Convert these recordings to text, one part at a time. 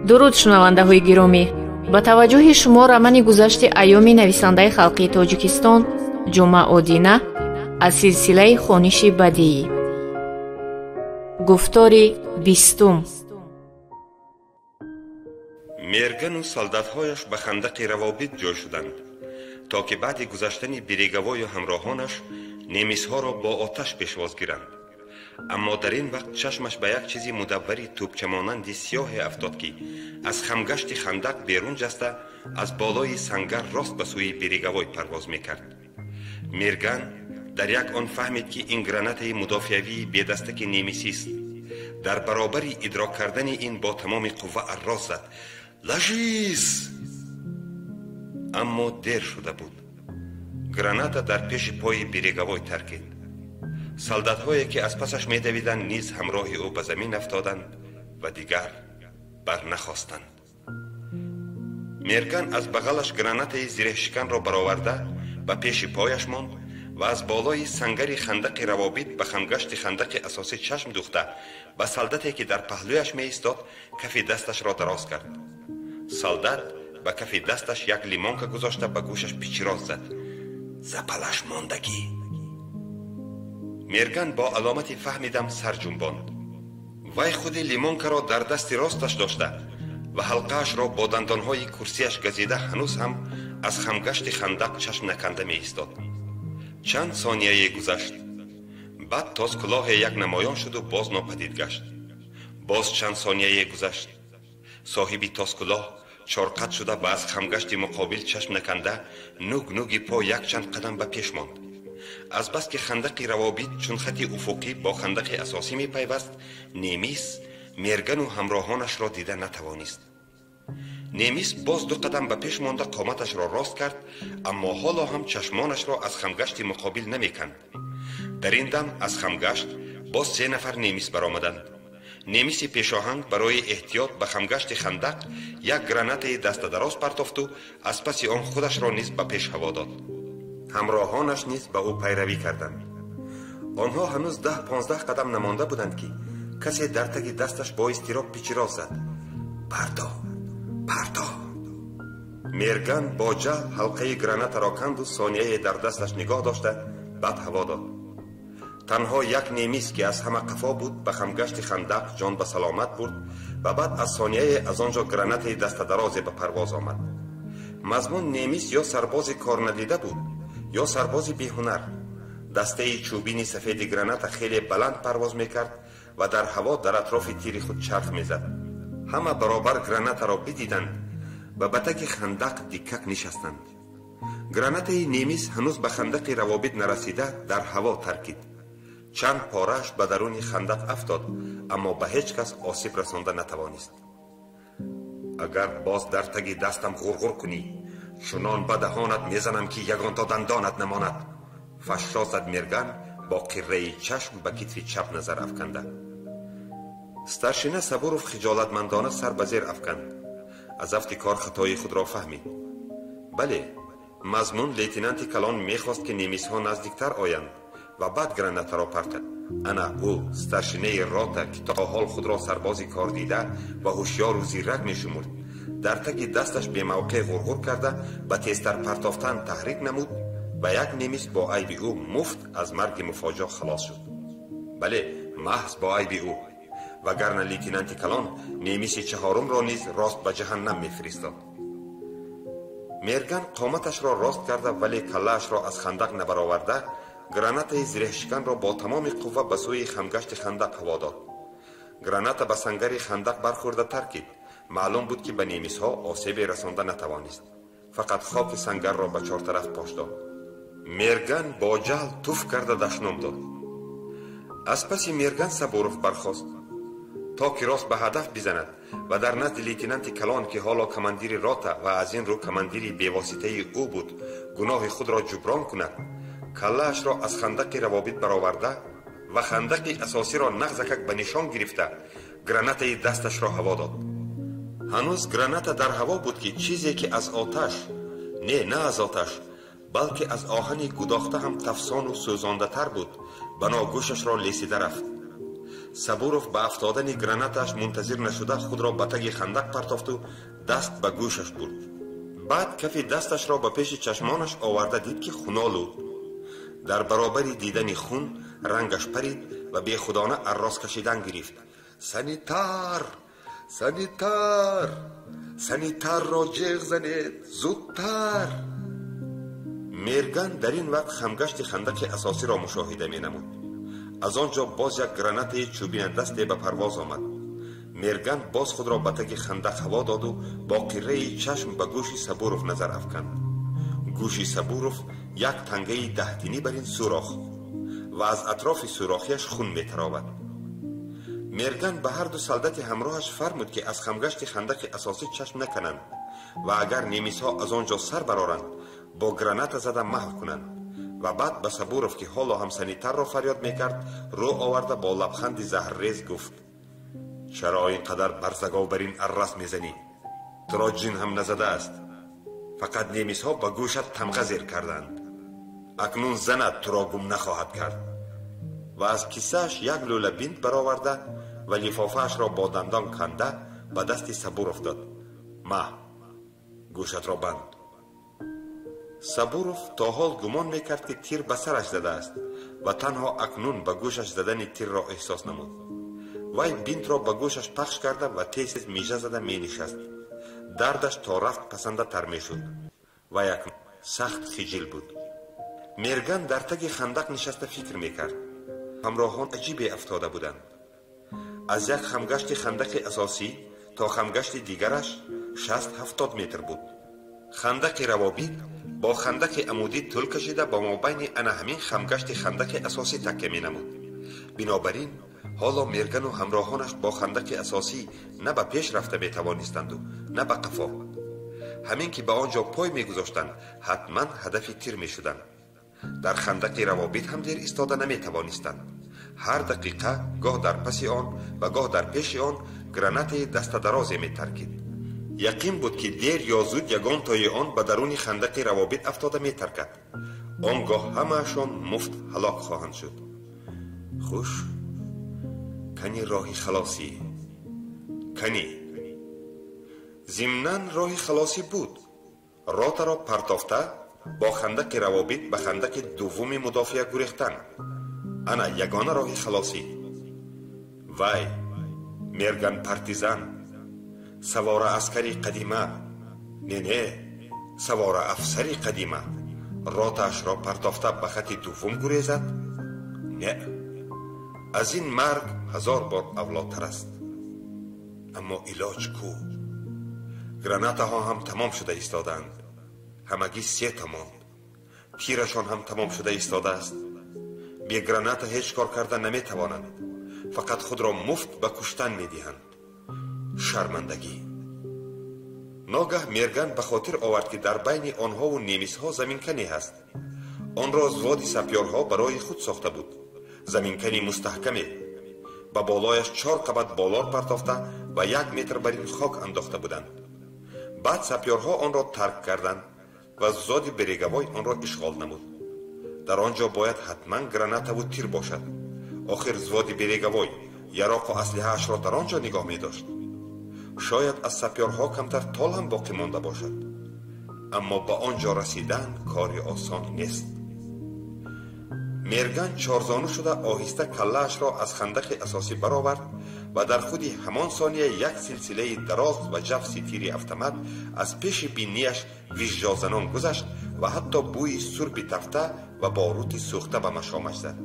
дуруд шунавандаҳои гиромӣ, ба таваҷҷӯҳи шумо рамани гузашти айёми нависандаи халқии Тоҷикистон Ҷумъа Одина аз силсилаи хониши бадиӣ. гуфтори 20. мергану солдатҳояш ба хандақи равобит ҷой шуданд, то ки баъди гузаштани биреговою ҳамроҳонаш немисҳоро бо оташ пешвоз гиранд. аммо дар ин вақт чашмаш ба як чизи мудаввари тӯбчамонанди сиёҳе афтод ки аз хамгашти хандақ берун ҷаста аз болои сангар рост ба сӯи биреговой парвоз мекард. мерган дар як он фаҳмид ки ин гранатаи мудофиавии бедастаки немисист. дар баробари идрок кардани ин бо тамоми қувва арроз зад: лажиз! аммо дер шуда буд. граната дар пеши пои биреговой таркид. солдатҳое ки аз пасаш медавиданд низ ҳамроҳи ӯ ба замин афтоданд ва дигар барнахостанд. мерган аз бағалаш гранатаи зиреҳшиканро бароварда ба пеши пояш монд ва аз болои сангари хандақи равобит ба хамгашти хандақи асосӣ чашм духта ба солдате ки дар паҳлӯяш меистод кафи дасташро дароз кард. солдат ба кафи дасташ як лимонка гузошта ба гӯшаш пичироз зад: запалаш мондагӣ. мерган бо аломати фаҳмидам сар ҷунбонд. вай худи лимонкаро дар дасти росташ дошта ва ҳалқаашро бо дандонҳои курсияш газида ҳанӯз ҳам аз хамгашти хандақ чашм наканда меистод. чанд сонияе гузашт. баъд тоз кӯлоҳе як намоён шуду боз нопадид гашт. боз чанд сонияе гузашт. соҳиби тоз кӯлоҳ чорқат шуда ба аз хамгашти муқобил чашм наканда нуг нуги по якчанд қадам ба пеш монд. аз бас ки хандақи равобит чун хати уфуқӣ бо хандақи асосӣ мепайваст, немис мергану ҳамроҳонашро дида натавонист. немис боз ду қадам ба пеш монда қоматашро рост кард, аммо ҳоло ҳам чашмонашро аз хамгашти муқобил намеканд. дар ин дам аз хамгашт боз 3 нафар немис баромаданд. немиси пешоҳанг барои эҳтиёт ба хамгашти хандақ як гранатаи дастадароз партофту аз паси он худашро низ ба пеш ҳаво дод. ҳамроҳонаш низ ба ӯ пайравӣ карданд. онҳо ҳанӯз 10-15 қадам намонда буданд ки касе дар таги дасташ бо изтироб пичироз зад: пардо! пардо! мерган бо ҷаҳл ҳалқаи гранатаро канду сонияе дар дасташ нигоҳ дошта баъд ҳаво дод. танҳо як немис ки аз ҳама қафо буд ба хамгашти хандақ ҷон ба саломат бурд ва баъд аз сонияе аз он ҷо гранатаи дастадарозе ба парвоз омад. мазмун немис ё сарбози корнадида буд ё сарбози беҳунар. дастаи чӯбини сафеди граната хеле баланд парвоз мекард ва дар ҳаво дар атрофи тири худ чарх мезад. ҳама баробар гранатаро бидиданд ва ба таги хандақ диккак нишастанд. гранатаи немис ҳанӯз ба хандақи равобит нарасида дар ҳаво таркид. чанд порааш ба даруни хандақ афтод, аммо ба ҳеҷ кас осиб расонда натавонист. агар боз дар таги дастам ғурғур кунӣ, чунон ба даҳонат мезанам ки ягонта дандонат намонад, фашшо зад мерган бо қирраи чашм ба китфи чап назар афканда. старшина Сабуров хиҷолатмандона сар ба зер афканд. аз афти кор хатои худро фаҳмид. бале, мазмун лейтенанти калон мехост ки немисҳо наздиктар оянд ва баъд гранатаро партад. ана ӯ старшинаи рота ки то ҳол худро сарбози кор дида ва ҳушёру зирак мешумурд, дар таги дасташ бемавқеъ ғурғур карда ба тезтар партофтан таҳрик намуд ва як немис бо айби ӯ муфт аз марги муфоҷиъ халос шуд. бале, маҳз бо айби ӯ. вагарна лейтенанти калон немиси чаҳорумро низ рост ба ҷаҳаннам мефиристод. мерган қоматашро рост карда вале каллаашро аз хандақ набароварда гранатаи зиреҳшиканро бо тамоми қувва ба сӯи хамгашти хандақ ҳаво дод. граната ба сангари хандақ бархӯрда таркид. маълум буд ки ба немисҳо осебе расонда натавонист. фақат хоки сангарро ба чортараф пош дод. мерган бо ҷаҳл туф карда дашном дод. аз паси мерган Сабуров бархост то ки рост ба ҳадаф бизанад ва дар назди лейтенанти калон ки ҳоло командири рота ва аз ин рӯ командири бевоситаи ӯ буд гуноҳи худро ҷуброн кунад. каллаашро аз хандақи равобит бароварда ва хандақи асосиро нағзакак ба нишон гирифта гранатаи дасташро ҳаво дод. ҳанӯз граната дар ҳаво буд ки чизе ки аз оташ, не аз оташ, балки аз оҳани гудохта ҳам тафсону сӯзондатар буд, бано гӯшашро лесида рафт. сабуров ба афтодани гранаташ мунтазир нашуда худро ба таги хандақ партофту даст ба гӯшаш бурд. баъд кафи дасташро ба пеши чашмонаш оварда дид ки хунолуд. дар баробари дидани хун рангаш парид ва бехудона аррос кашидан гирифт. санитар! санитар! санитарро ҷеғ занед! зудтар! мерган дар ин вақт хамгашти хандақи асосиро мушоҳида менамуд. аз он ҷо боз як гранатаи чӯбинадасте ба парвоз омад. мерган боз худро ба таги хандақ ҳаво доду бо қирраи чашм ба гӯши Сабуров назар афканд. гӯши Сабуров як тангаи даҳдинӣ бар ин сурох ва аз атрофи сурохиаш хун метаровад. мерган ба ҳарду солдати ҳамроҳаш фармуд ки аз хамгашти хандақи асосӣ чашм накананд ва агар немисҳо аз он ҷо сар бароранд бо граната зада маҳв кунанд. ва баъд ба Сабуров ки ҳоло ҳам санитарро фарёд мекард рӯ оварда бо лабханди заҳррез гуфт: чаро ин қадар барзагов бар ин аррас мезанӣ? туро ҷин ҳам назадааст. фақат немисҳо ба гӯшат тамға зер карданд. акнун занат туро гум нахоҳад кард. ва аз киссааш як лӯла бинт бароварда ва лифофаашро бо дандон канда ба дасти Сабуров дод. ма гӯшатро банд. Сабуров то ҳол гумон мекард ки тир ба сараш задааст ва танҳо акнун ба гӯшаш задани тирро эҳсос намуд. вай бинтро ба гӯшаш пахш карда ва тез мижа зада менишаст. дардаш то рафт пасандатар мешуд. вай акнун сахт хиҷил буд. мерган дар таги хандақ нишаста фикр мекард. ҳамроҳон аҷибе афтода буданд. аз як хамгашти хандақи асосӣ то хамгашти дигараш 60-70 метр буд. хандақи равобит бо хандақи амудӣ тӯл кашида ба мобайни ана ҳамин хамгашти хандақи асосӣ такя менамуд. бинобар ин ҳоло мергану ҳамроҳонаш бо хандақи асосӣ на ба пеш рафта метавонистанду на ба қафо. ҳамин ки ба он ҷо пой мегузоштанд ҳатман ҳадафи тир мешуданд. дар хандақи равобит ҳам дер истода наметавонистанд. ҳар дақиқа гоҳ дар паси он ва гоҳ дар пеши он гранатаи дастадарозе метаркид. яқин буд ки дер ё зуд ягон тои он ба даруни хандақи равобит афтода метаркад. он гоҳ ҳамаашон муфт ҳалок хоҳанд шуд. хуш, кани роҳи халосӣ, кани. зимнан роҳи халосӣ буд. ротаро партофта бо хандақи равобит ба хандақи дуввуми мудофиа гурехтан. ана ягона роҳи халосӣ. вай мерган партизан, савора аскари қадима, не савора афсари қадима ротаашро партофта ба хати дуввум гурезад? не, аз ин марг ҳазор бор авлодтар аст. аммо илоҷ ку? гранатаҳо ҳам тамом шуда истодаанд. ҳамагӣ 3 та монд. тирашон ҳам тамом шуда истодааст. бе граната ҳеҷ кор карда наметавонанд. фақат худро муфт ба куштан медиҳанд. шармандагӣ. ногаҳ мерган ба хотир овард ки дар байни онҳову немисҳо заминкане ҳаст. онро зводи сапёрҳо барои худ сохта буд. заминкани мустаҳкаме. ба болояш 4 қабат болор партофта ва 1 метр бар ин хок андохта буданд. баъд сапёрҳо онро тарк карданд ва зоди берегавой онро ишғол намуд. дар он ҷо бояд ҳатман гранатаву тир бошад. охир зводи берегавой яроқу аслиҳаашро дар он ҷо нигоҳ медошт. шояд аз сапёрҳо камтар тол ҳам боқӣ монда бошад. аммо ба он ҷо расидан кори осон нест. мерган чорзону шуда оҳиста каллаашро аз хандақи асосӣ баровард ва дар худи ҳамон сония як силсилаи дароз ва ҷафси тири автомат аз пеши бинияш вижҷозанон гузашт ва ҳатто бӯи сурби тафта ва борути сӯхта ба машомаш зад.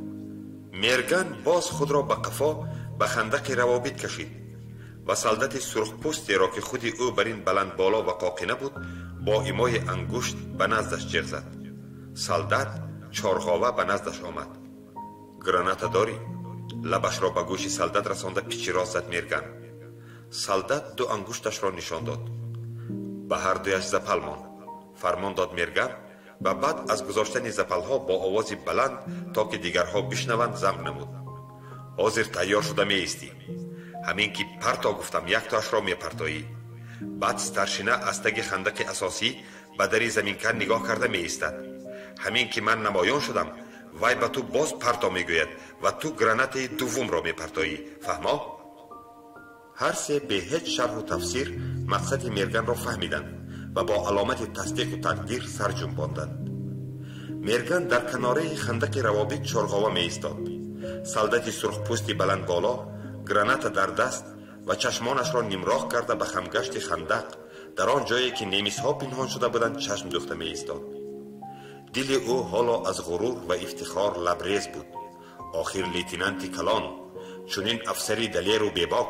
мерган боз худро ба қафо ба хандақи равобит кашид ва солдати сурхпӯстеро ки худи ӯ бар ин баландболо ва қоқина буд бо имои ангушт ба наздаш ҷиғ зад. солдат чорғова ба наздаш омад. граната дорӣ? лабашро ба гӯши солдат расонда пичироз зад мерган. солдат 2 ангушташро нишон дод. ба ҳардуяш запал монд. фармон дод мерган ва баъд аз гузоштани запалҳо бо овози баланд то ки дигарҳо бишнаванд замб намуд. ҳозир тайёр шуда меистӣ. ҳамин ки парто гуфтам яктоашро мепартоӣ. баъд старшина аз таги хандақи асосӣ ба дари заминкан нигоҳ карда меистад. ҳамин ки ман намоён шудам вай ба ту боз парто мегӯяд ва ту гранатаи дуввумро мепартоӣ. фаҳмо? ҳар се бе ҳеҷ шарҳу тафсир мақсади Мерганро фаҳмиданд ва бо аломати тасдиқу тақдир сар ҷунбонданд. Мерган дар канораи хандақи равобит чорғова меистод. Солдати сурхпӯсти баландболо, граната дар даст ва чашмонашро нимроғ карда ба хамгашти хандақ дар он ҷое ки немисҳо пинҳон шуда буданд чашм дӯхта меистод. дили ӯ ҳоло аз ғурур ва ифтихор лабрез буд. охир лейтенанти калон, чунин афсари далеру бебок,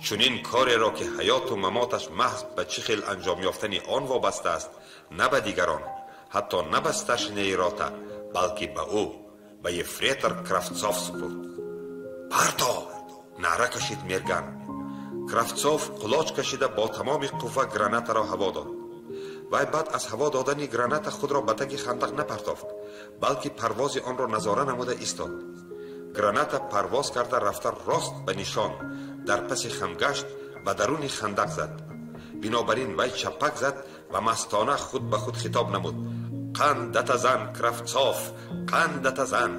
чунин кореро ки ҳаёту мамоташ маҳз ба чӣ хел анҷом ёфтани он вобаста аст, на ба дигарон, ҳатто на ба старшинаи рота, балки ба ӯ, ба ефрейтор Кравцов супурд. «Парто!» наъра кашид Мерган. Кравцов қулоч кашида бо тамоми қувва гранатаро ҳаво дод. вай баъд аз ҳаво додани граната худро ба таги хандақ напартофт, балки парвози онро назора намуда истод. граната парвоз карда рафта рост ба нишон дар паси хамгашт ба даруни хандақ зад. бинобар ин вай чапак зад ва мастона худ ба худ хитоб намуд: «Қандата зан, Кравцов, қандата зан!»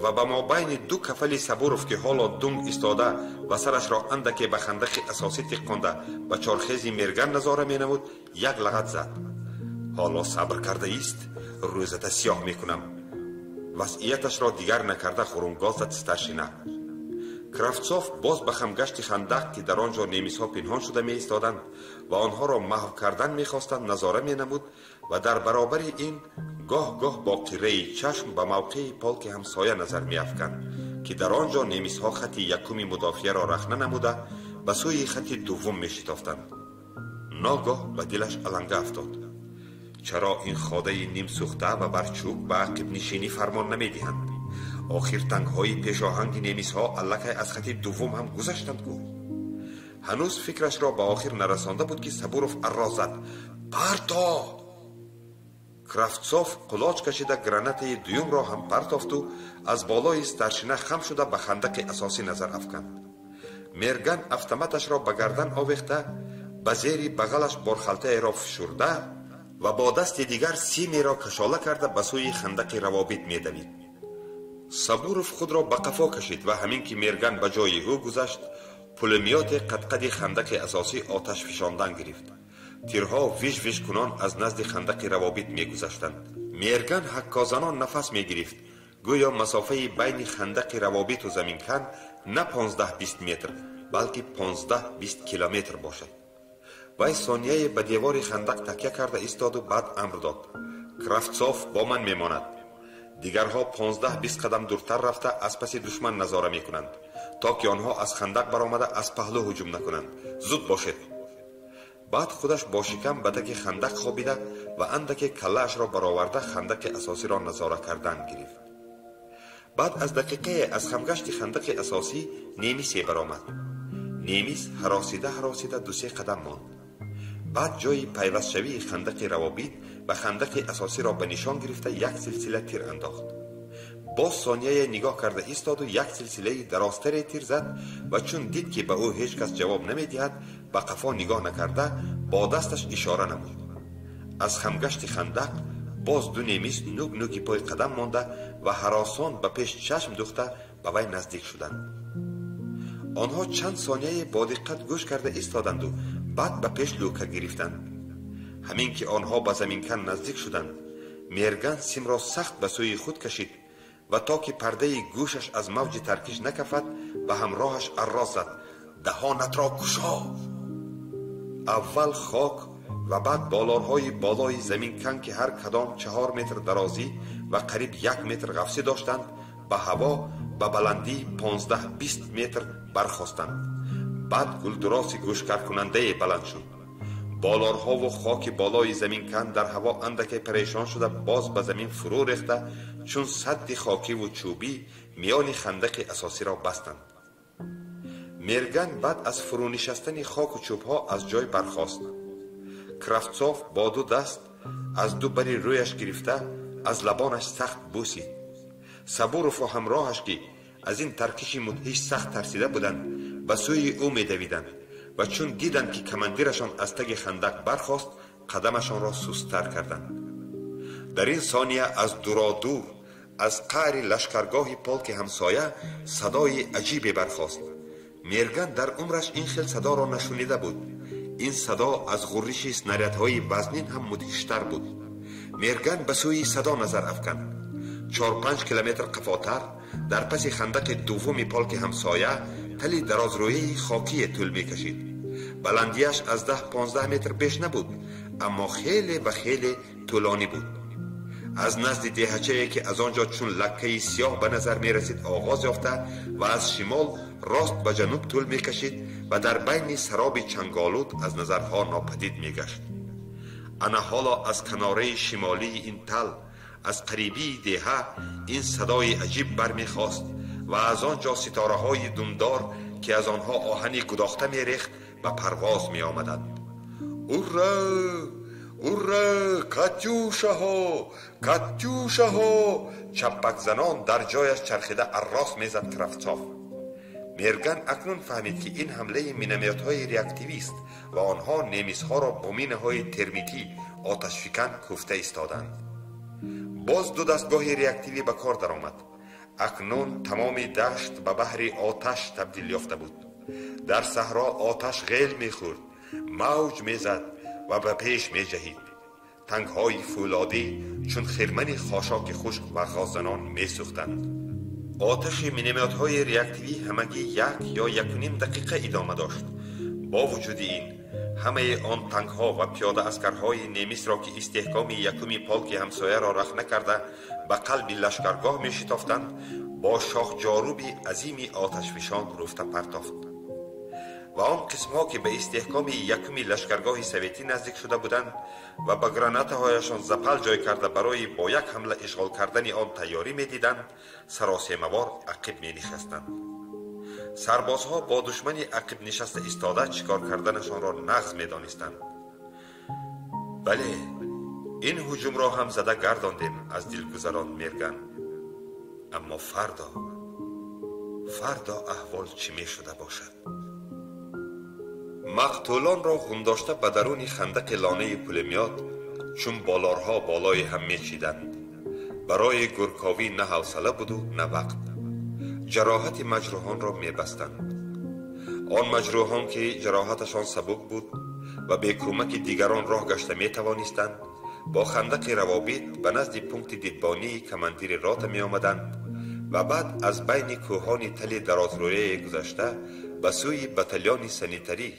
ва ба мобайни ду кафали Сабуров ки ҳоло дунг истода ва сарашро андаке ба хандақи асосӣ тиққонда ба чорхези Мерган назора менамуд, як лағат зад: «Ҳоло сабр кардаист, рӯзата сиёҳ мекунам». васъияташро дигар накарда хурумгоз зад старшина. Кравцов боз ба хамгашти хандақ ки дар он ҷо немисҳо пинҳон шуда меистоданд ва онҳоро маҳв кардан мехостанд назора менамуд ва дар баробари ин гоҳ-гоҳ бо қирраи чашм ба мавқеи полки ҳамсоя назар меафканд ки дар он ҷо немисҳо хати якуми мудофиаро рахна намуда ба сӯи хати дуввум мешитофтанд. ногоҳ ба дилаш аланга афтод. чаро ин ходаи нимсӯхта ва барчӯб ба ақибнишинӣ фармон намедиҳанд? охир тангҳои пешоҳанги немисҳо аллакай аз хати дуввум ҳам гузаштанд гӯ. ҳанӯз фикрашро ба охир нарасонда буд ки Сабуров арроз зад: «Парто!» Кравцов қулоч кашида гранатаи дуюмро ҳам партофту аз болои старшина хам шуда ба хандақи асосӣ назар афканд. Мерган автоматашро ба гардан овехта, ба зери бағалаш борхалтаеро фишурда ва бо дасти дигар симеро кашола карда ба сӯи хандақи равобит медавид. Сабуров худро ба қафо кашид ва ҳамин ки Мерган ба ҷои ӯ гузашт, пулемёти қадқади хандақи асосӣ оташ фишондан гирифт. тирҳо виж-виж кунон аз назди хандақи равобит мегузаштанд. Мерган ҳаккозанон нафас мегирифт, гӯё масофаи байни хандақи равобиту заминкан на 15-20 метр, балки 15-20 километр бошад. вай сонияе ба девори хандақ такя карда истоду баъд амр дод: «Кравцов бо ман мемонад. дигарҳо 15-20 қадам дуртар рафта аз паси душман назора мекунанд, то ки онҳо аз хандақ баромада аз паҳлӯ ҳуҷум накунанд. зуд бошед!» баъд худаш бо шикам ба таги хандақ хобида ва андаке калаашро бароварда хандақи асосиро назора кардан гирифт. баъд аз дақиқае аз хамгашти хандақи асосӣ немисе баромад. немис ҳаросида 2-3 қадам монд. баъд ҷои пайвастшавии хандақи равобит ба хандақи асосиро ба нишон гирифта як силсила тир андохт. боз сонияе нигоҳ карда истоду як силсилаи дарозтаре тир зад ва чун дид ки ба ӯ ҳеҷ кас ҷавоб намедиҳад, ба қафо нигоҳ накарда бо дасташ ишора намуд. аз хамгашти хандақ боз ду немис нуг-нуги пой қадам монда ва ҳаросон ба пеш чашм дӯхта ба вай наздик шуданд. онҳо чанд сонияе бо диққат гӯш карда истоданду баъд ба пеш лӯка гирифтанд. ҳамин ки онҳо ба заминкан наздик шуданд, Мерган симро сахт ба сӯи худ кашид ва то ки пардаи гӯшаш аз мавҷи таркиш накафад, ба ҳамроҳаш арроз зад: «Даҳонатро кушо!» аввал хок ва баъд болорҳои болои заминкан ки ҳар кадом 4 метр дарозӣ ва қариб 1 метр ғафсӣ доштанд, ба ҳаво ба баландии 15-20 метр бархостанд. баъд гулдуроси гӯшкаркунандае баланд шуд. болорҳову хоки болои заминкан дар ҳаво андаке парешон шуда боз ба замин фурӯ рехта, чун садди хокиву чӯбӣ миёни хандақи асосиро бастанд. Мерган баъд аз фурӯнишастани хоку чӯбҳо аз ҷой бархост. Кравцов бо ду даст аз ду бари рӯяш гирифта аз лабонаш сахт бусид. Сабурову ҳамроҳаш ки аз ин таркиши мудҳиш сахт тарсида буданд, ба сӯи ӯ медавиданд ва чун диданд ки командирашон аз таги хандақ бархост, қадамашонро сусттар карданд. дар ин сония аз дуроду از قعر لشکرگاه پولک همسایه صدای عجیبی برخاست. میرگن در عمرش این خیل صدا را نشنیده بود. این صدا از غرش اسناریادهای وزنین هم مدهشتر بود. میرگن به سوی صدا نظر افکند. 4-5 کیلومتر قفاتر در پس خندق دوم پولک همسایه تلی درازرویی خاکی طول می کشید. بلندیش از 10-15 متر بیش نبود، اما خیلی و خیلی طولانی بود. از نزد دهچه‌ای که از آنجا چون لکه سیاه به نظر می رسید آغاز یافته و از شمال راست به جنوب طول می کشید و در بین سراب چنگالود از نظرها ناپدید می گشت. انا حالا از کناره شمالی این تل، از قریبی دهه، این صدای عجیب برمی خواست و از آنجا ستاره های دمدار که از آنها آهنی گداخته می ریخت به پرواز می آمدند. اوره اوره کاتیوشا ها کاتیوشا ها. چپک زنان در جایش چرخیده اراس می زد کرفچاف. میرگن اکنون فهمید که این حمله مینومیت های ریاکتیوی است و آنها نیمیس ها را با مینه های ترمیتی آتش فکن کوفته ایستادند. باز 2 دستگاه ریاکتیوی به کار در آمد. اکنون تمام دشت به بحر آتش تبدیل یافته بود. در صحرا آتش غیل می خورد، موج می زد و به پیش می جهید. تنگ های فولادی چون خرمن خاشاک خشک و غازنان می سوختند. آتش مینومیت های ریاکتیوی همگی 1 یا 1.5 دقیقه ادامه داشت. با وجود این همه آن تانک ها و پیاده اسکرهای نیمیس را که استحکام یکمی پولک همسایه را رخ نکرده به قلب لشکرگاه می شتافتند، با شاخ جاروبی عظیمی آتش فشان رفته پرتافت. و آن قسم ها که به استحکام یکمی لشکرگاه سویتی نزدیک شده بودند و با گرانات هایشان زپل جای کرده برای با یک حمله اشغال کردن آن تیاری می دیدند، سراسیموار عقب می نشستند. سربازها با دشمنی عقب نشسته ایستاده چیکار کردنشان را نغز می دانستند. بله، این هجوم را هم زده گرداندیم از دلگذران میرگن. اما فردا احوال چی می شده باشد؟ مقتولان را غنداشته به درون خندق لانه پولمیات چون بالارها بالای هم می چیدند. برای گرکاوی نه حوصله بود و نه وقت. جراحت مجروحان را می بستند. آن مجروحان که جراحتشان سبک بود و به کمک دیگران راه گشته می توانستند، با خندق روابط به نزد پونکت دیدبانی کماندیر رات می آمدند و بعد از بین کوهان تل درازرویه گذشته به سوی بتالیون سنیتری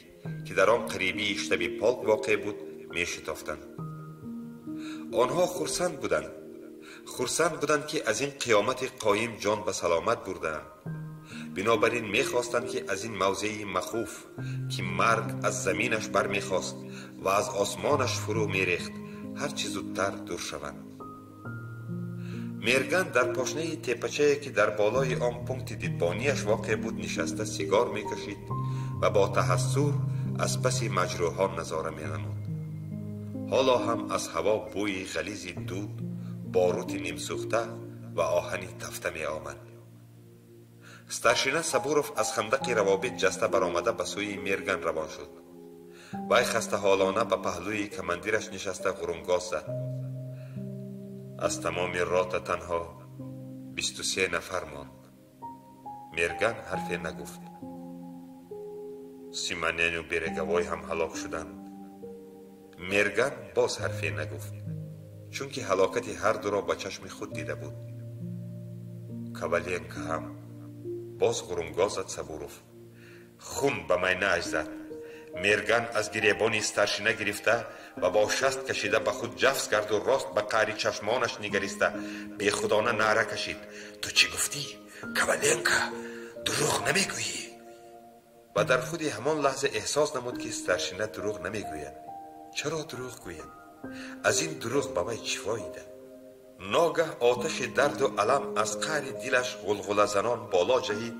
که در آن قریبی شتاب پولک واقع بود می شتافتند. آنها خرسند بودند که از این قیامت قایم جان به سلامت بردند. بنابراین می خواستند که از این موضع مخوف که مرگ از زمینش بر می خواست و از آسمانش فرو می ریخت هرچی زودتر دور شوند. میرگن در پاشنه تپچه که در بالای آن پونکت دیدبانیش واقع بود نشسته سیگار می کشید و با تحسر از پس مجروحان نظاره می نمود. حالا هم از هوا بوی غلیظ دود، باروت نیم سوخته و آهنی تفته می آمد. سترشینه صبوروف از خندق روابط جسته برآمده به سوی میرگن روان شد. وی خسته حالانه به پهلوی کماندیرش نشسته غرونگاز زد. از تمام رات تنها 23 نفر ماند. میرگن حرفی نگفت. سیمانیان و بیرگوای هم هلاک شدند. میرگن باز حرفی نگفت، چون که هلاکت هر دو را با چشم خود دیده بود. کاولینکا هم باز غرونگاز زد. صبوروف خون به مینه اش زد. میرگن از گریبان سترشینه گرفته و با شست کشیده به خود جفت کرد و راست به قعر چشمانش نگریسته بی خودانه نعره کشید. تو چی گفتی؟ کاولینکا دروغ نمیگویی؟ و در خود همان لحظه احساس نمود که سترشینه دروغ نمیگوید. چرا دروغ گوید؟ از این دروغ به وی چی فایده؟ ناگه آتش درد و علم از قعر دلش غلغله زنان بالا جهید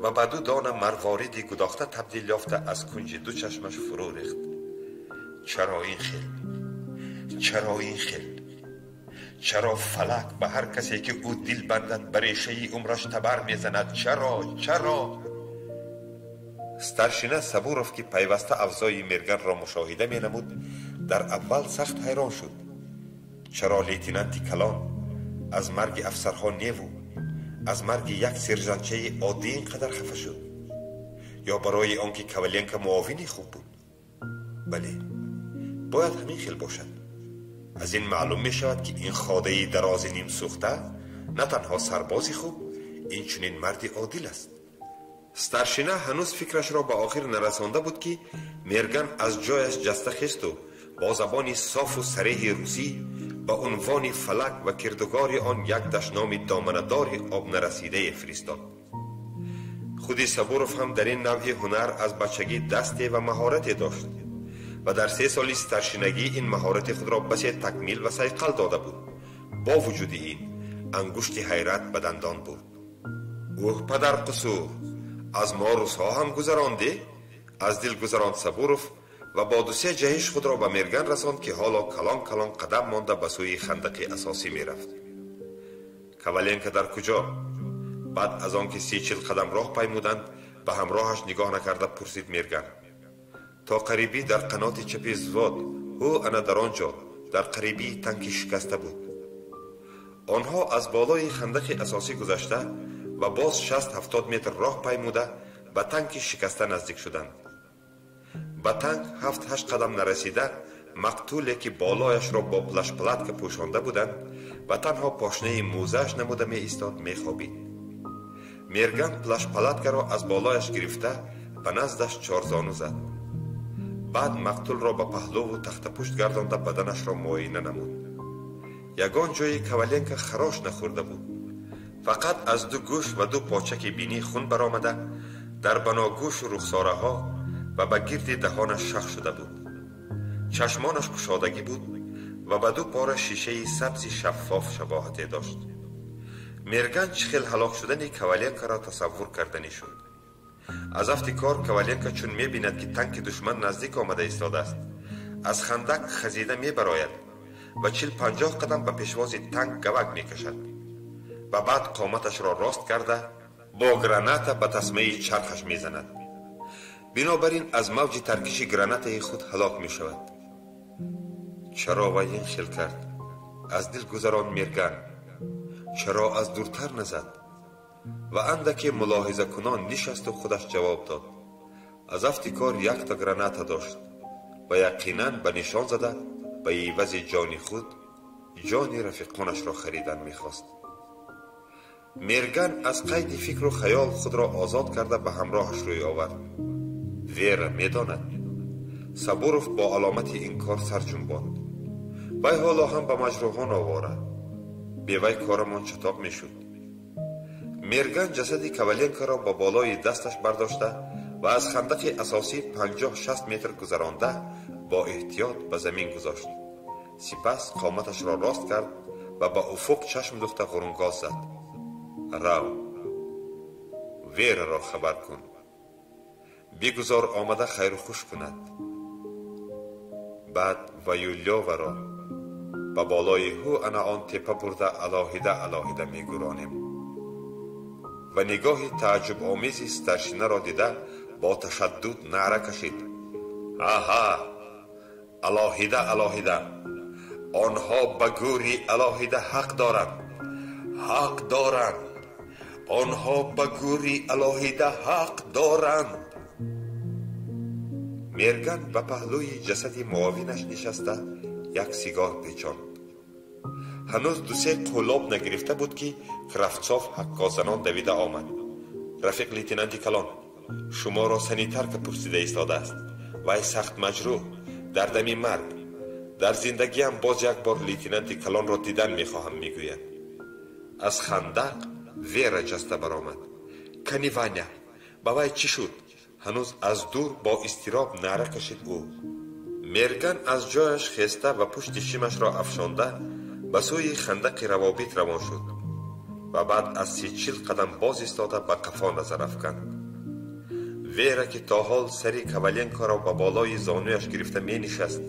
و به 2 دانه مرواریدی گداخته تبدیل یافته از کنج 2 چشمش فرو ریخت. چرا این خیل؟ چرا فلک به هر کسی که او دل بندد بر ریشه عمرش تبر میزند؟ چرا؟ سترشینه صبوروف که پیوسته افزای میرگن را مشاهده می نمود در اول سخت حیران شد. چرا لیتنانت کلان از مرگ افسرها نیو، از مرگ یک سرژانچه عادی اینقدر خفه شد؟ یا برای آنکه کاولینکا معاونی خوب بود؟ بله، باید همین خیل باشد. از این معلوم می شود که این خاده دراز نیم سوخته نه تنها سربازی خوب، این چنین مردی عادل است. ستارشینا هنوز فکرش را به آخر نرسانده بود که میرگن از جایش جسته خست و با زبانی صاف و صریح روسی با عنوان فلک و کردگار آن یک دشنام دامندار آب نرسیده فرستاد. خودی صبوروف هم در این نوع هنر از بچگی دستی و مهارتی داشت و در 3 سال ستارشینگی این مهارت خود را بسی تکمیل و صیقل داده بود. با وجود این انگشت حیرت به دندان بود. اوه پدر قصور، از ما روزها هم گذرانده؟ از دل گذراند صبوروف و با 2-3 جهش خود را به میرگن رساند که حالا کلان کلان قدم مانده به سوی خندق اساسی می رفت. کاولینکا در کجا؟ بعد از آنکه 30-40 قدم راه پیمودند به همراهش نگاه نکرده پرسید میرگن. تا قریبی در قنات چپی زواد، او انا در آنجا در قریبی تانکی شکسته بود. آنها از بالای خندق اساسی گذشته و باز 60-70 متر راه پیموده به تانکی شکسته نزدیک شدند. به تانک 7-8 قدم نرسیده مقتولی که بالایش را با پلش پلاتک پوشانده بودند و تنها پاشنه موزهش نموده می ایستاد می خوابید. میرگن پلش پلاتک را از بالایش گرفته به نزدش 4 زانو زد. بعد مقتول را به پهلو و تخت پشت گردانده بدنش را معاینه نمود. یگان جایی کاولینکا خراش نخورده بود. فقط از 2 گوش و 2 پاچک بینی خون برآمده در بناگوش و رخساره ها و به گرد دهانش شخ شده بود. چشمانش گشادگی بود و به 2 پاره شیشه سبز شفاف شباهتی داشت. میرگن چخیل هلاک شدن کاولینکا را تصور کردنی شد. از افتکار کاولینکا چون می بیند که تانک دشمن نزدیک آمده ایستاده است از خندق خزیده می براید و 40-50 قدم به پیشواز تانک گوگ می کشد و بعد قامتش را راست کرده با گرانات به تسمه چرخش می زند. بنابراین از موج ترکش گرانات خود هلاک می شود. چرا و این خیل کرد؟ از دل گذران میرگن. چرا از دورتر نزد؟ و اندکی ملاحظه کنان نشست و خودش جواب داد. از افتکار 1 تا گرانات داشت و یقینا به نشان زده به عوض جان خود جان رفیقانش را خریدن میخواست. میرگن از قید فکر و خیال خود را آزاد کرده به همراهش روی آورد. ویرا میداند. صبوروف با علامت انکار سر جنباند. وی حالا هم به مجروحان آواره. بی وی کارمان چطاب میشد. میرگن جسد کاولینکا را با بالای دستش برداشته و از خندق اساسی 50-60 متر گذرانده با احتیاط به زمین گذاشت. سپس قامتش را راست کرد و به افق چشم دوخته غرونگاز زد. رو ویرا را خبر کن. بگذار آمده خیر و خوش کند. بعد و یولیو را به بالای هو انا آن تپه برده علاهیده میگرانیم. و نگاه تعجب آمیزی ستارشینا را دیده با تشدد نعره کشید. آها، علاهیده آنها به گوری علاهیده حق دارند. آنها به گوری علاهیده حق دارند. میرگن به پهلوی جسد معاونش نشسته 1 سیگار پیچاند. هنوز 2-3 قلاب نگرفته بود که کرافسوف حقازنان دویده آمد. رفیق لیتنانت کلان، شما را سنیتر که پرسیده ایستاده است. وی سخت مجروح در دم مرگ. در زندگی هم باز 1 بار لیتنانت کلان را دیدن میخواهم میگوید. از خندق ویرا جسته برآمد. کنی وانیا، با وی چی شد؟ هنوز از دور با اضطراب نعره کشید او. میرگن از جایش خسته و پشت شیمش را افشانده به سوی خندق روابط روان شد و بعد از 30-40 قدم باز ایستاده به قفا نظر افکند. ویرا که تا حال سری کاولینکا را به بالای زانویش گرفته می نشست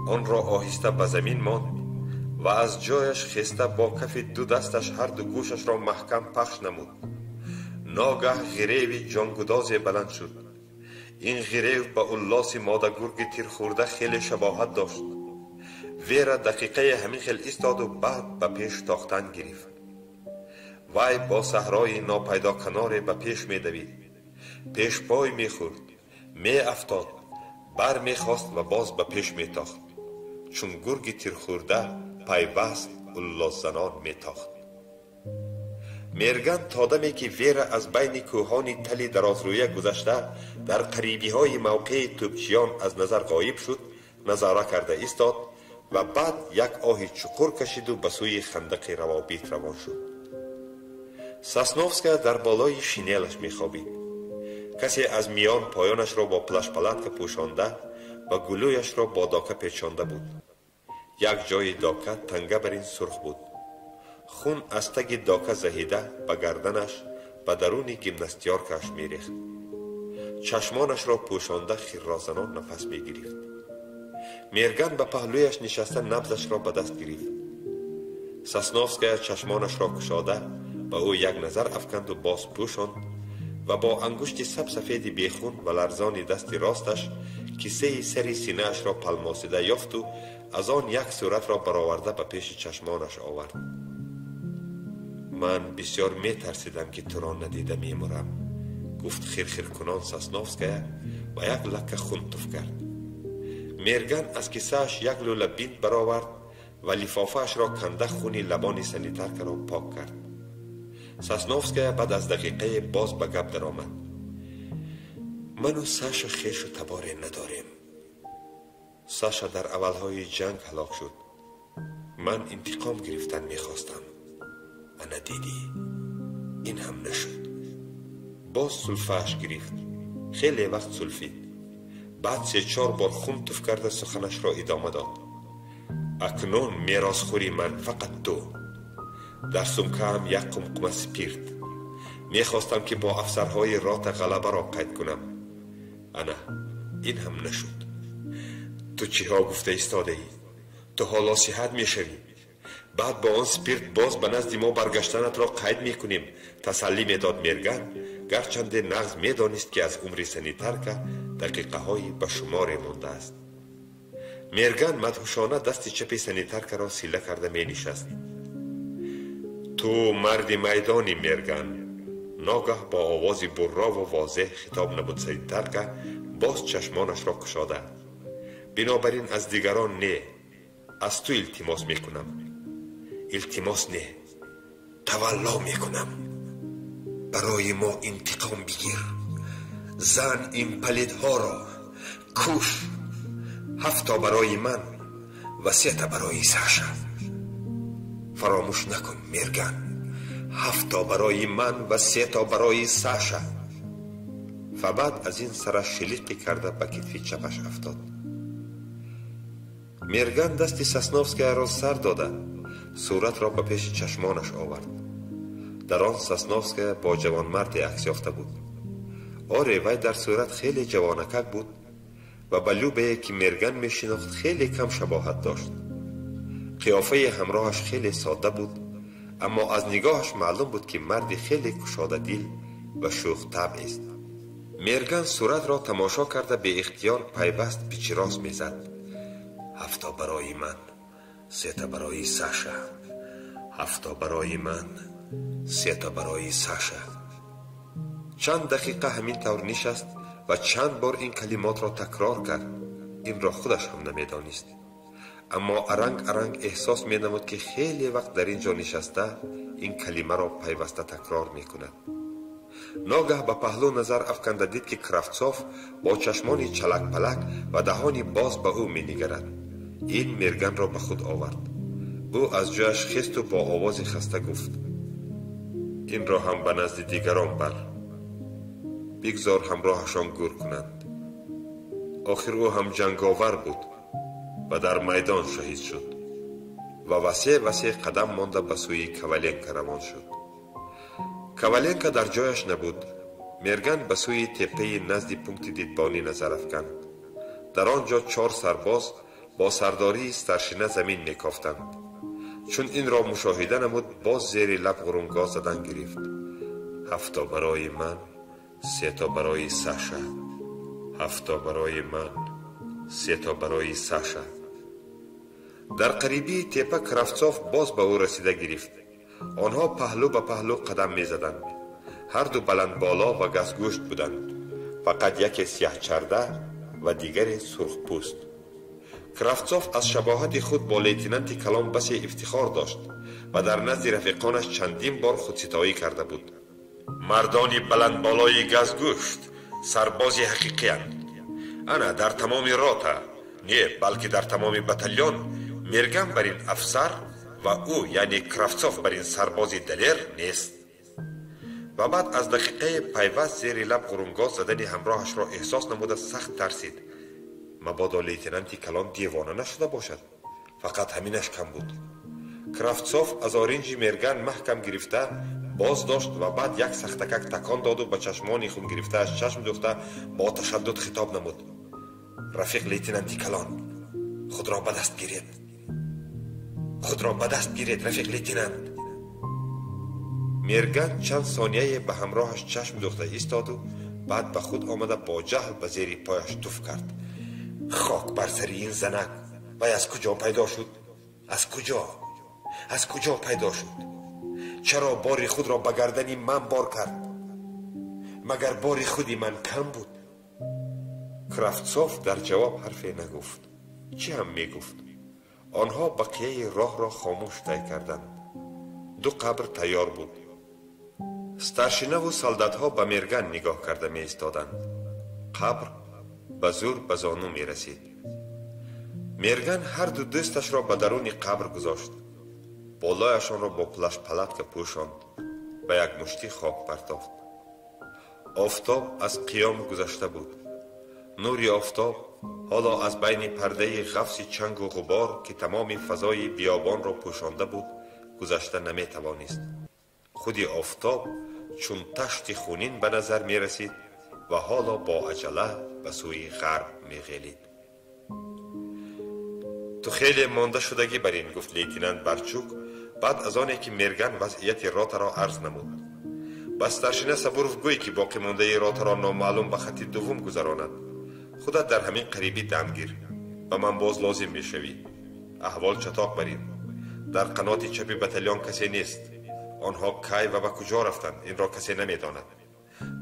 آن را آهسته به زمین ماند و از جایش خسته با کف 2 دستش هر 2 گوشش را محکم پخش نمود. ناگه غریوی جانگدازی بلند شد. این غریو به الاس ماده گرگ تیر خورده خیلی شباهت داشت. ویرا دقیقه همین خیل ایستاد و بعد به پیش تاختن گرفت. وای با صحرای ناپیدا کنار به پیش می دوید. پیش پای می خورد، می افتاد، بر می خواست و باز به پیش می تاخت. چون گرگی تیر خورده پیوست الله زنان می تاخت. میرگن تا دمی که ویرا از بین کوهان تلی درازرویه گذشته در قریبی های موقع توپچیان از نظر غایب شد نظاره کرده ایستاد و بعد یک آه چقور کشید و به سوی خندق روابط روان شد. ساسنوفسکا در بالای شینلش میخوابید. کسی از میان پایانش را با پلش پلاتک پوشانده و گلویش را با داکه پیچانده بود. یک جای داکه تنگه بر این سرخ بود. خون از تگ داکه زهیده به گردنش به درون گیمناستیارکش میریخت. چشمانش را پوشانده خیرازنان نفس میگرفت. میرگن به پهلویش نشسته نبضش را به دست گرفت. ساسنوفسکا چشمانش را کشاده به او یک نظر افکند و باز پوشاند و با انگشت سبسفید بیخون و لرزان دست راستش کیسه سری سینه اش را پلماسیده یافت و از آن یک صورت را برآورده به پیش چشمانش آورد. من بسیار می ترسیدم که تو را ندیده می مرم، گفت خیر کنان ساسنوفسکا و یک لکه خون تف کرد. میرگن از کیسه اش یک لوله بیند برآورد و لفافه اش را کنده خونی لبان سنیترک را پاک کرد. ساسنوفسکا بعد از دقیقه باز به گپ در آمد. من و ساشا خیش و تباره نداریم. ساشا در اولهای جنگ هلاک شد. من انتقام گرفتن میخواستم و ندیدی. این هم نشد. باز سلفهش گرفت. خیلی وقت سلفید. بعد 3-4 بار خون تف کرده سخنش را ادامه داد. اکنون میراث خوری من فقط تو. در سمکه‌ام یک قمقمه سپیرت. میخواستم که با افسرهای رات غلبه را قید کنم. انا این هم نشد. تو چی ها گفته ایستاده ای؟ تو حالا صحت میشوی. بعد با آن سپیرت باز به نزد ما برگشتنت را قید میکنیم. تسلی میداد میرگن، گرچنده نغز میدانست که از عمر سنیترک دقیقه هایی به شمار مانده است. میرگن مدهوشانه دست چپ سنیترک را سیله کرده می نشست. تو مرد میدانی میرگن. ناگاه با آوازی برا و واضح خطاب نبود سنیترک باز چشمانش را کشاده. بنابراین از دیگران نه، از تو التماس میکنم. التماس نه، تولا میکنم. برای ما انتقام بگیر. زن این پلیدها را کش. 7 تا برای من و 3 تا برای ساشا. فراموش نکن میرگن. 7 تا برای من و 3 تا برای ساشا. و بعد از این سرش شلیقی کرده به کتف چپش افتاد. میرگن دست ساسنوفسکا را سر داده صورت را به پیش چشمانش آورد. در آن ساسنوفسکا با جوانمرد عکس یافته بود. آره وی در صورت خیلی جوانکک بود و به لوبه که میرگن میشناخت خیلی کم شباهت داشت. قیافه همراهش خیلی ساده بود اما از نگاهش معلوم بود که مردی خیلی کشاده دل و شوخ طبع است. میرگن صورت را تماشا کرده به اختیار پیوست پیچ راست میزد. 7 تا برای من، 3 تا برای ساشا. 7 تا برای من، 3 تا برای ساشا. چند دقیقه همین طور نشست و چند بار این کلمات را تکرار کرد. این را خودش هم نمیدانست اما ارنگ احساس می‌نمود که خیلی وقت در اینجا نشسته این کلمه را پیوسته تکرار می‌کند. ناگه به پهلو نظر افکنده دید که کرافتسوف با چشمانی چلک پلک و دهانی باز به او می‌نگرد. این میرگن را به خود آورد. او از جایش خست و با آواز خسته گفت: این را هم به نزد دیگران بر. بگذار همراهشان گور کنند. آخر او هم جنگاور بود و در میدان شهید شد و وسیع قدم مانده به سوی کاولینکا روان شد. کاولینکا در جایش نبود. میرگن به سوی تپه نزد پونکت دیدبانی نظر افکند. در آنجا 4 سرباز با سرداری سرشینه زمین میکافتند. چون این را مشاهده نمود باز زیر لب غرونگاه زدن گرفت. 7 تا برای من، 3 تا برای ساشا. 7 تا برای من، 3 تا برای ساشا. در قریبی تپه کرافتسوف باز به او رسیده گرفت. آنها پهلو به پهلو قدم می زدند. هر دو بلند بالا و گزگوشت بودند. فقط یکی سیاه چرده و دیگری سرخ پوست. کرافتسوف از شباهت خود با لیتنانت کلان بسی افتخار داشت و در نزد رفیقانش چندین بار خودستایی کرده بود. مردانی بلند بالای گزگوشت سربازی حقیقی اند. انا در تمام راتا، نه بلکه در تمام بتالیون، میرگم بر این افسر و او یعنی کرافتسوف بر این سربازی دلیر نیست. و بعد از دقیقه پیوست زیر لب قرونگاز زدن همراهش را احساس نموده سخت ترسید. مبادا لیتنانت کلان دیوانه نشده باشد. فقط همینش کم بود. کرافتسوف از آرنج میرگن محکم گرفته باز داشت و بعد یک سختکک تکان داد و به چشمان خون گرفته از چشم دوخته با تشدد خطاب نمود. رفیق لیتنانت کلان، خود را به دست گیرید. خود را به دست گیرید رفیق لیتنانت. میرگن چند ثانیه به همراهش چشم دوخته ایستاد و بعد به خود آمده با جهل به زیر پایش توف کرد. خاک بر سر این زنک. وای از کجا پیدا شد؟ از کجا پیدا شد؟ چرا باری خود را به گردن من بار کرد؟ مگر باری خودی من کم بود؟ کرافتسوف در جواب حرفی نگفت. چی هم میگفت؟ آنها بقیه راه را خاموش طی کردند. 2 قبر تیار بود. ستارشینه و سالدات ها به میرگن نگاه کرده می ایستادند. قبر به زور به زانو می رسید. میرگن هر دو دستش را به درون قبر گذاشت. بالایشان را با پلش پلاتک پوشاند و یک مشتی خاک پرتافت. آفتاب از قیام گذشته بود. نوری آفتاب حالا از بین پرده غفص چنگ و غبار که تمام فضای بیابان را پوشانده بود گذشته نمی توانست. خودی آفتاب چون تشت خونین به نظر می رسید و حالا با عجله به سوی غرب می غیلید. تو خیلی مانده شدگی بر این، گفت لیتنانت برچوک بعد از آنی که میرگن وضعیت راتا را عرض نمود. بس ستارشینه سبوروف گوی که باقی مانده راتا را نامعلوم به خط دوم گذراند. خودت در همین قریبی دم گیر و من باز لازم می شوی. احوال چطاق برید؟ در قنات چپی بتالیون کسی نیست. آنها کی و به کجا رفتند این را کسی نمی داند.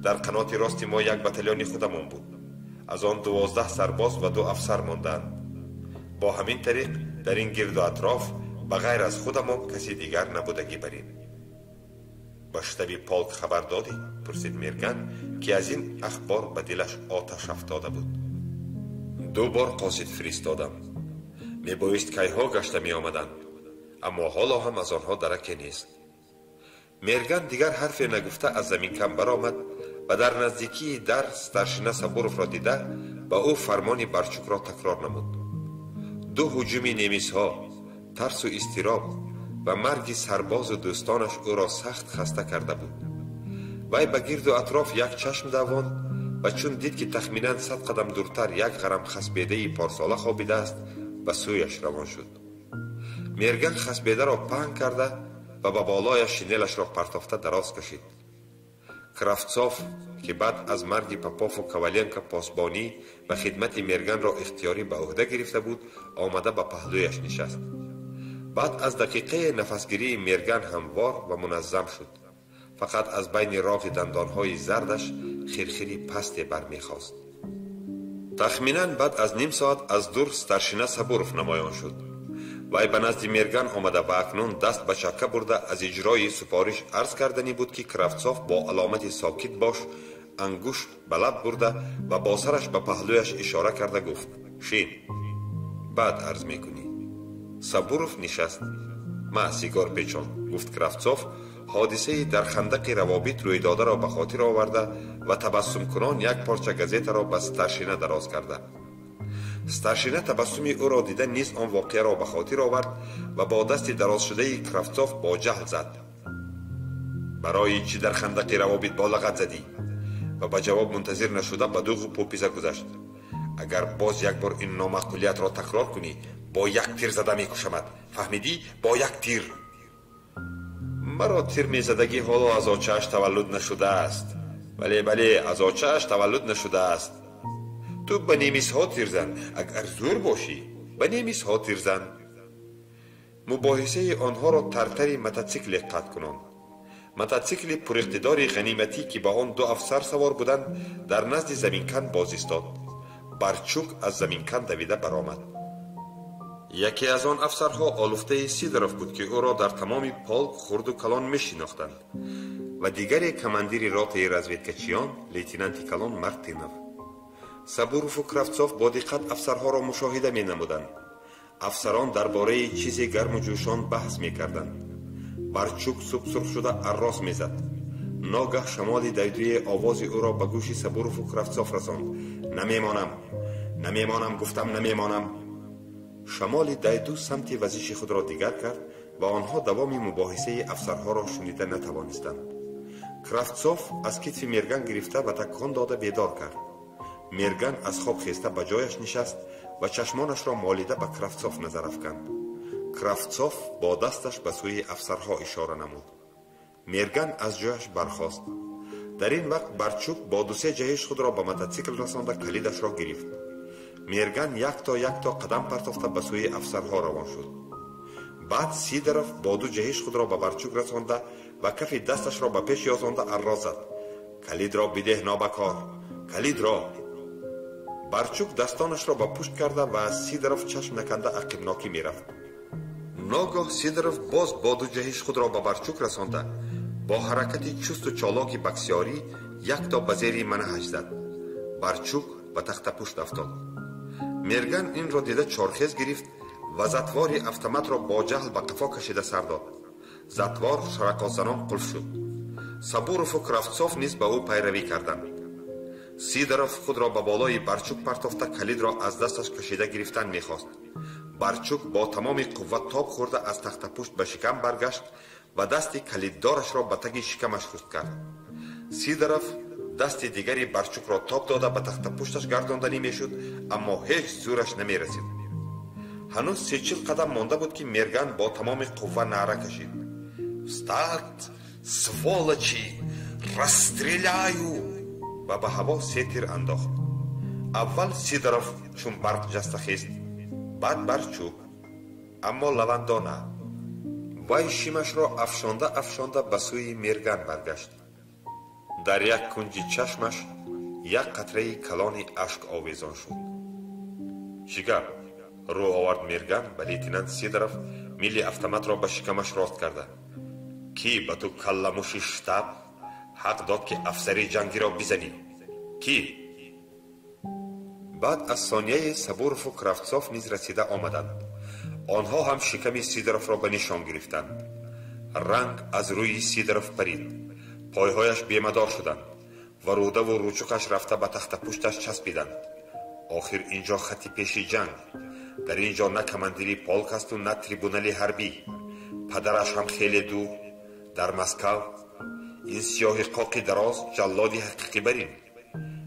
در قنات راستی ما یک بتالیون خودمون بود. از آن 12 سرباز و 2 افسر ماندند. با همین طریق در این گرد و اطراف بغیر از خودمان کسی دیگر نبودگی برین. با شتابی پالک خبر دادی؟ پرسید میرگن که از این اخبار به دلش آتش افتاده بود. 2 بار قاصد فرستادم. می بایست کیها گشته می آمدند، اما حالا هم از آنها درکی نیست. میرگن دیگر حرفی نگفته از زمین کم برآمد و در نزدیکی در ستارشینه سبوروف را دیده با او فرمان برچوک را تکرار نمود. 2 هجوم نیمیس ها، ترس و اضطراب و مرگ سرباز و دوستانش او را سخت خسته کرده بود. وی به گرد و اطراف یک چشم دواند و چون دید که تخمینا 100 قدم دورتر یک غرم خسبیده پارساله خوابیده است به سویش روان شد. میرگن خسبیده را پهن کرده و به بالای شینلش را پرتافته دراز کشید. کرافتسوف که بعد از مرگ پاپاف و کاولینکا پاسبانی و خدمت میرگن را اختیاری به عهده گرفته بود آمده به پهلویش نشست. بعد از دقیقه نفسگیری میرگن هموار و منظم شد. فقط از بین راغ دندانهای زردش خیرخیری پستی برمیخواست. تخمینا بعد از نیم ساعت از دور ستارشینه سبوروف نمایان شد. وی به نزد میرگن آمده و اکنون دست به چکه برده از اجرای سپارش عرض کردنی بود که کرافتسوف با علامت ساکت باش انگشت به لب برده و با سرش به پهلویش اشاره کرده گفت شین. بعد عرض میکنی. سبوروف نشست. ما سیگار پیچان، گفت کرافتسوف حادثه در خندق روابط روی داده را به خاطر آورده و تبسم کنان یک پارچه گازیت را به ستارشینه دراز کرده. ستارشینه تبسمی او را دیده نیز آن واقعه را به خاطر آورد و با دست دراز شده کرافتسوف با جهل زد. برای چی در خندق روابط با لغت زدی؟ و به جواب منتظر نشده به 2 پوپیزه گذشت. اگر باز یک بار این نامعقولیت را تکرار کنی با 1 تیر زده میکشمت. فهمیدی؟ با 1 تیر. مرا تیر میزدگی حالا از آچه‌اش تولد نشده است. بله از آچه‌اش تولد نشده است. تو به نیمیس ها تیر زن. اگر زور باشی به نیمیس ها تیر زن. مباحثه آنها را ترتری متوسیکل قطع کنند. متوسیکل پراقتدار غنیمتی که با آن 2 افسر سوار بودند در نزد زمینکن باز ایستاد. برچوک از زمینکن دویده برآمد. یکی از آن افسرها آلفته سیدروف بود که او را در تمام پولک خرد و کلان می‌شناختند و دیگری کماندیر راتهی رزویدکچیان لیتنانت کلان مارتینوف. سابوروف و کرافتسوف با دقت افسرها را مشاهده می‌نمودند. افسران درباره چیز گرم و جوشان بحث می‌کردند. برچوک سرخ شده اراس می‌زد. ناگه شمال دیدوی آواز او را به گوش سابوروف و کرافتسوف رساند. نمیمانم گفتم نمیمانم. شمال دیدو سمت وزش خود را دیگر کرد و آنها دوام مباحثه افسرها را شنیده نتوانستند. کرافتسوف از کتف میرگن گرفته و تکان داده بیدار کرد. میرگن از خواب خیسته به جایش نشست و چشمانش را مالیده به کرافتسوف نظر افکند. کرافتسوف با دستش به سوی افسرها اشاره نمود. میرگن از جایش برخاست. در این وقت برچوک با 2-3 جهش خود را به متوسیکل رسانده کلیدش را گرفت. میرگن یک تا قدم پرتافته به سوی افسرها روان شد. بعد سیدروف با 2 جهش خود را به برچوک رسانده و کف دستش را به پیش یازانده اراز زد. کلید را بده نابکار، کلید را. برچوک دستانش را به پشت کرده و از سیدروف چشم نکنده عقبناکی میرفت. ناگاه سیدروف باز با 2 جهش خود را به برچوک رسانده با حرکتی چست و چالاکی بکسیاری یک تا به زیر منهج زد. برچوک به تخت پشت افتاد. میرگن این را دیده چارخیز گرفت و زتوار افطمت را با جهل به قفا کشیده سر داد. زتوار شرکا زنان قلف شد. سابوروف و کرافتسوف نیز به او پیروی کردند. سیدروف خود را به بالای برچوک پرتافته کلید را از دستش کشیده گرفتن میخواست. برچوک با تمام قوت تاب خورده از تخت پشت به شکم برگشت و دست کلیددارش را به تگ شکمش خورد کرد. سیدروف دست دیگری برچوک را تاب داده به تخت پشتش گرداندنی میشد، اما هیچ زورش نمی رسید. هنوز 30-40 قدم مانده بود که میرگن با تمام قوه نعره کشید. «Встать, сволочи! Расстреляю!» و به هوا 3 تیر انداخت. اول سیدروف چون برق جسته خیست، بعد برچوک، اما لوندا نه. وی شیمش را افشانده به سوی میرگن برگشت. در یک کنج چشمش یک قطره کلان اشک آویزان شد. چیگه؟ رو آورد میرگن به لیتنانت سیدروف میلی افطمت را به شکمش راست کرده. کی به تو کلموش شتاب حق داد که افسری جنگی را بزنی؟ کی؟ بعد از ثانیه سابوروف و کرافتسوف نیز رسیده آمدند. آنها هم شکم سیدروف را به نشان گرفتند. رنگ از روی سیدروف پرید. پایهایش بیمدار شدند و روده و روچکش رفته به تخت پشتش چسبیدند. آخر اینجا خط پیشی جنگ. در اینجا نه کماندیری پولک است و نه تریبونالی حربی. پدرش هم خیلی دور در مسکو. این سیاه قاقی دراز جلادی حقیقی برین.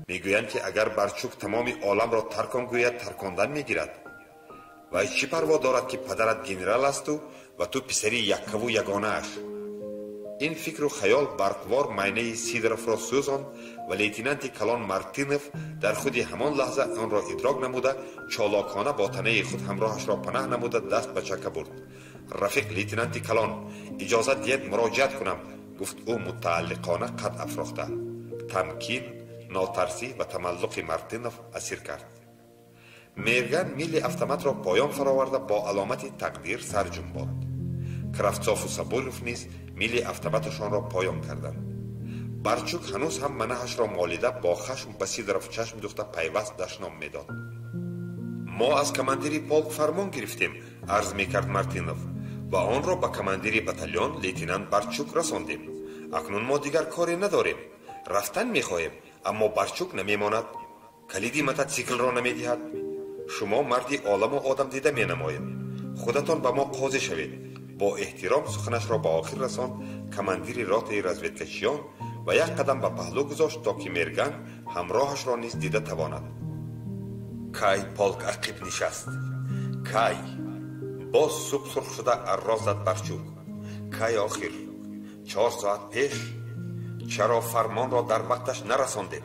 میگویند که اگر برچوک تمام عالم را ترکان گوید ترکاندن میگیرد. و چی پروا دارد که پدرت گنرال است و تو پسری یکه و یگانه اش. این فکر و خیال برقوار معنی سیدروف را سوزاند و لیتنانت کلان مارتینوف در خود همان لحظه آن را ادراک نموده چالاکانه با تنه خود همراهش را پناه نموده دست به چکه برد. رفیق لیتنانت کلان، اجازه دید مراجعت کنم، گفت او متعلقانه قد افراخته. تمکین، ناترسی و تملق مارتینوف اسیر کرد. میرگن میلی افطمت را پایان فراورده با علامت تقدیر سر جنباند. کرافتسوف و سابوروف نیز میلی افطمتشان را پایان کردند. برچوک هنوز هم منهش را مالیده با خشم به سیدروف چشم دوخته پیوست دشنام میداد. ما از کماندیری پولک فرمان گرفتیم، عرض میکرد مارتینوف، و آن را به کماندیری بتالیون لیتنانت برچوک رساندیم. اکنون ما دیگر کاری نداریم. رفتن میخواهیم، اما برچوک نمیماند. کلیدی متوسیکل را نمیدهد. شما مردی عالم و آدم دیده مینمایید. خودتان به ما قاضی شوید. با احترام سخنش را به آخر رساند. کماندیر راتهی رزویدکچیان و یک قدم به پهلو گذاشت تا که میرگن همراهش را نیز دیده تواند. کی پولک عقب نشست. کی باز صبح سرخ شده اراز زد برچوک. کی آخر 4 ساعت پیش چرا فرمان را در وقتش نرساندید؟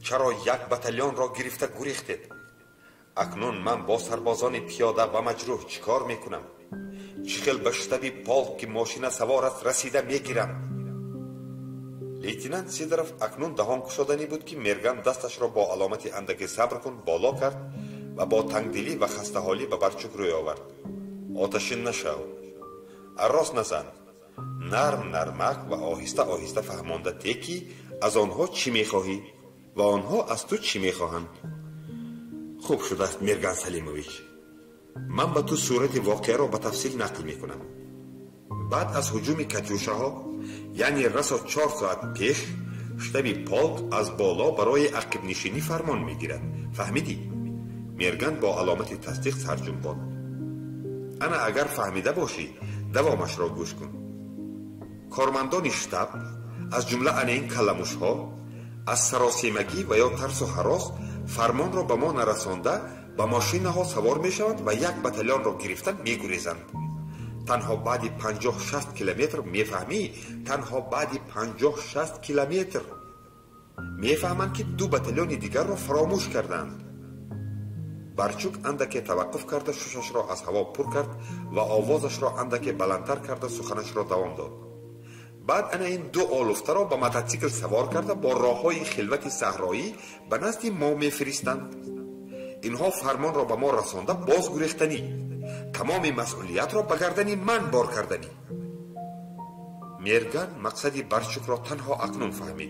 چرا یک بتالیون را گرفته گریختید؟ اکنون من با سربازان پیاده و مجروح چیکار میکنم؟ چی خیل به شتابی پالک که ماشین سوار است رسیده میگیرم. لیتینانت سیدروف اکنون دهان گشودنی بود که مرگان دستش را با علامتی اندکی صبر کن بالا کرد و با تنگدلی و خسته حالی به برچوک روی آورد. آتشین نشو، عراس نزن، نرم نرمک و آهسته آهسته فهمانده ده که از آنها چی میخواهی و آنها از تو چی میخواهند. خوب شده است مرگان سلیمویچ، من به تو صورت واقعه را به تفصیل نقل میکنم. بعد از هجوم کاتیوشه ها، یعنی رسا 4 ساعت پیش، شتابی پالک از بالا برای عقب نشینی فرمان میگیرد. فهمیدی؟ مرگان با علامت تصدیق سر جنباند. انا اگر فهمیده باشی دوامش را گوش کن. کارمندان شتاب از جمله این کلموش ها از سراسیمگی و یا ترس و هراس فرمان را به ما نرسانده به ماشین ها سوار می شوند و یک بتالون را گرفتن می گریزند. تنها بعد 50-60 کیلومتر می فهمی؟ تنها بعد 50-60 کیلومتر می فهمند که 2 بتالون دیگر را فراموش کردند. برچوک اندکی توقف کرده ششش را از هوا پر کرد و آوازش را اندکی بلندتر کرده سخنش را دوام داد. بعد انا این 2 آلوفته را به موتورسیکل سوار کرده با راههای خلوت صحرایی به نزد ما میفرستند. اینها فرمان را به ما رسانده باز گریختنی، تمام مسئولیت را به گردن من بار کردنی. مرگان مقصدی برچوک را تنها اکنون فهمید.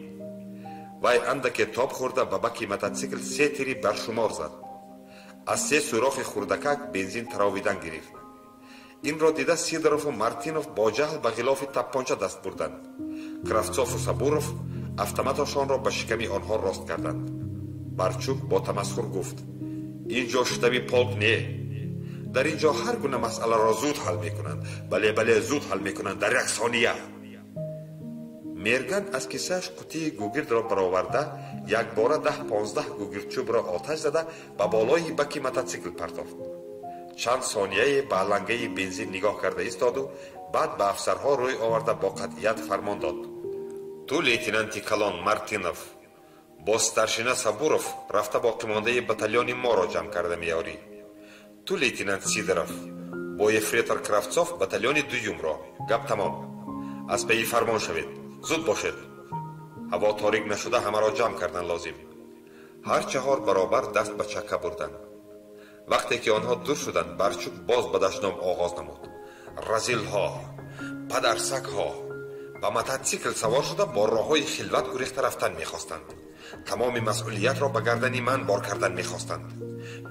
وای اندکی تاب خورده به بکی موتورسیکل 3 تیری برشمار زد. از 3 سوراخ خردکک بنزین تراویدن گرفت. این را دیده سیدروف و مارتینوف با جهل به غلاف تپانچه دست بردند. کرافتسوف و صبوروف автоматشان را به شکمی آنها راست کردند. برچوک با تمسخر گفت: اینجا شتابی پالک نه. در اینجا هر گونه مسئله را زود حل میکنند. بله زود حل میکنند در 1 ثانیه. مرگان از کیسه‌اش قوطی گوگرد را برآورده یک باره 10-15 گوگرد چوب را آتش زده به بالای بکی موتورسیکل پرتافت. چند ثانیه به لنگه بنزین نگاه کرده ایستاد و بعد به افسرها روی آورده با قطعیت فرمان داد: تو لیتینانت کلان مارتینوف با سترشینه صبوروف رفته باقی مانده بتالون ما را جمع کرده میاری. تو لیتینانت سیدروف با ефрейтор کرافتسوف بتالون دوم را. گپ تمام. از پی فرمان شوید. زود باشید. هوا تاریک نشده همه را جمع کردن لازم. هر 4 برابر دست به چکه بردند. وقتی که آنها دور شدند برچوک باز به دشنام آغاز نمود. رزیل ها، پدرسک ها به موتورسیکل سوار شده با راههای خلوت گریخته رفتن میخواستند. تمام مسئولیت را به گردن من بار کردن میخواستند.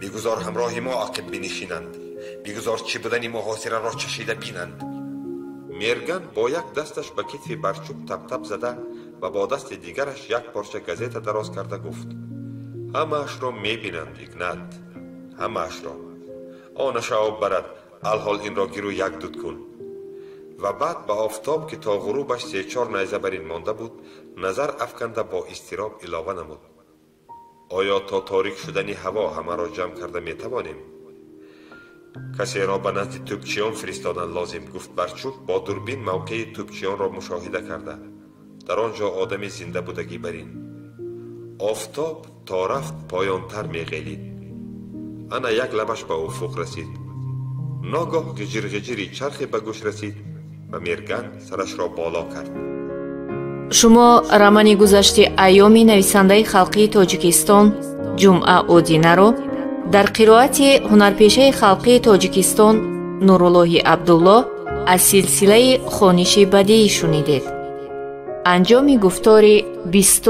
بیگذار همراه ما عقب بنشینند. بیگذار چی بودن محاصره را چشیده بینند. مرگان با یک دستش به کتف برچوک تپ زده و با دست دیگرش یک پارچه گازیت دراز کرده گفت: همه‌اش را میبینند ایگنات، همه‌اش را. آنش آب برد، الحال این را گیرو یک دود کن. و بعد به آفتاب که تا غروبش 3-4 نیزه بر این مانده بود نظر افکنده با اضطراب علاوه نمود: آیا تا تاریک شدن هوا همه را جمع کرده میتوانیم؟ کسی را به نزد توپچیان فرستادن لازم. گفت برچوک با دوربین موقع توپچیان را مشاهده کرده. در آنجا آدم زنده بودگی برین. آفتاب تا رفت پایانتر میغیلید. انا یک لبش به افق رسید. ناگاه گجری چرخی به گوش رسید و مرگان سرش را بالا کرد. شما романи گذشته ایامی نویسنده خلقی تاجیکستان جمعه اودینه رو در قرائت هنرپیشه خلقی تاجیکستان نورالله عبدالله از سلسله خوانش بدیعی شنیدید. انجام گفتار 20